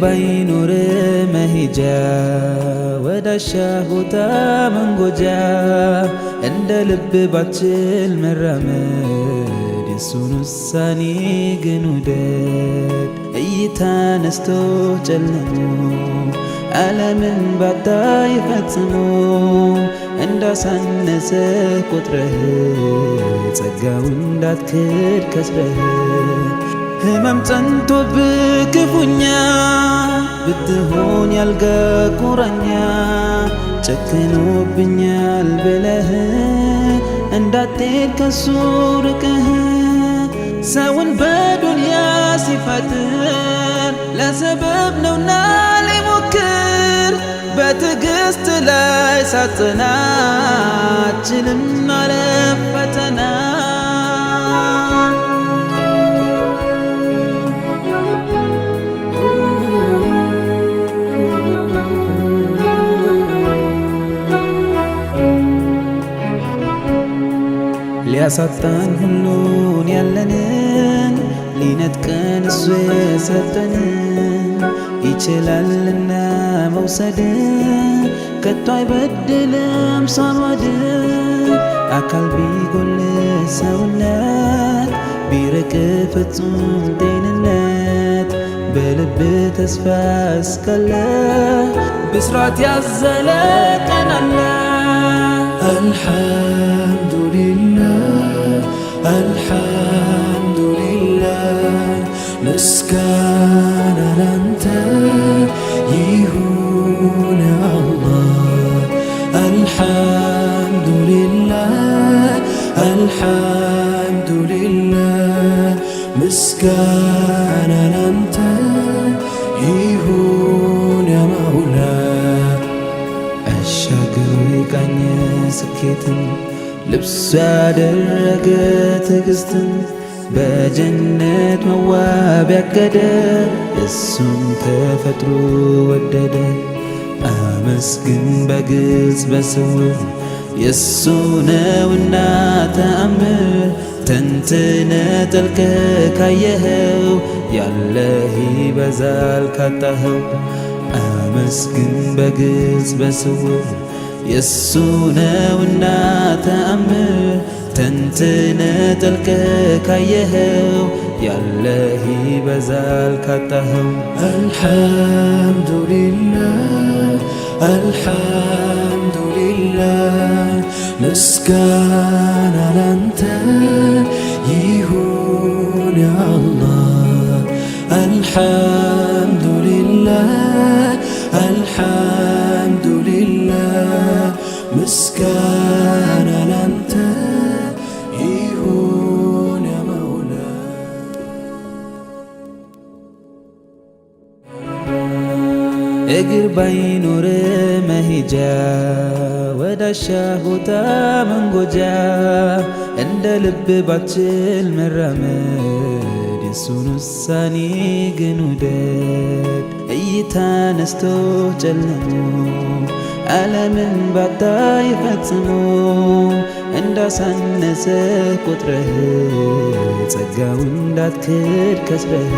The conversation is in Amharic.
ባይኖር መሄጃ ወዳሻ ቦታ መንጎጃ እንደ ልብ ባችል መራመድ የሱን ውሳኔ ግን ውደድ። እይታ ነስቶ ጨልሞ ዓለምን ባታይ ፈጽሞ እንዳሳነሰ ቆጥረህ ጸጋው እንዳትክድ ከስረህ ህመም ጸንቶብህ ክፉኛ ብትሆን ያልጋ ቁራኛ ጨክኖብኛል ብለህ እንዳትሄድ ከሱ ርቀህ ሰውን በዱንያ ሲፈጥር ለሰበብ ነውና ሊሞክር በትዕግስት ላይ ሳትጸና አትችልም ማለፍ ፈተና። ሊያሳጣን ሁሉን ያለንን ሊነጥቀን እሱ የሰጠንን ይችላልና መውሰድ ከቶ አይበድልም ሳማድ። አካል ቢጎል ሰውነት ቢርቅ ፍጹም ጤንነት በልብ ተስፋ እስካለ ብስራት ያዘለ ቀን አለ። አልሐምዱሊላህ አልሐምዱሊላህ ምስጋና ላንተ ይሁን አላህ። አልሐምዱሊላህ አልሐምዱሊላህ ምስጋና ላንተ ይሁን ያ መውላ። አሻግሮ የቃኘ ስኬትን ልብሱ ያደረገ ትዕግስትን በጀነት መዋብ ያገደ እሱም ተፈጥሮ ወደደ። አመስግን በግልጽ በስውር የሱ ነውና ተአምር ተንትነ ጠልቀ ካየኸው ያለህ ይበዛል ካጣኸው። አመስግን በግልጽ በስውር የሱ ነውና ተአምር ተንትነ ጠልቀ ካየኸው ያለህ ይበዛል ካጣኸው። አልሐምዱሊላህ አልሐምዱሊላህ ምስጋና ላንተ ይሁን ያ አላህ። አልሐምዱሊላህ አልሐምዱሊላህ ምስጋና ላንተ ይሁን ያ መውላ። እግር ባይኖር መሄጃ ወዳሻ ቦታ መንጎጃ እንደ ልብ ባችል መራመድ የሱን ውሳኔ ግን ውደድ። እይታ ነስቶ ጨልሞ ዓለምን ባታይ ፈጽሞ እንዳሳነሰ ቆጥረህ ጸጋው እንዳትክድ ከስረህ